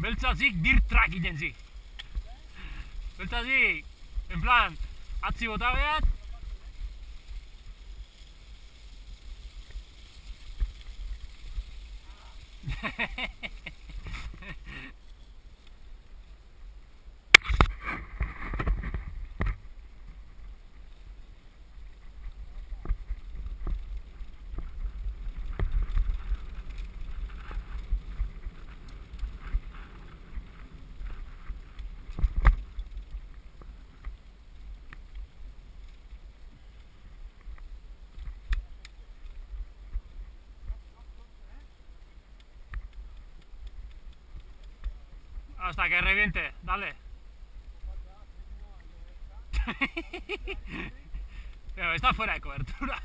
Beltzazik dirt track egiten zi. Beltzazik, en plan, atzi bota behat. Hasta que reviente, dale. Pero está fuera de cobertura.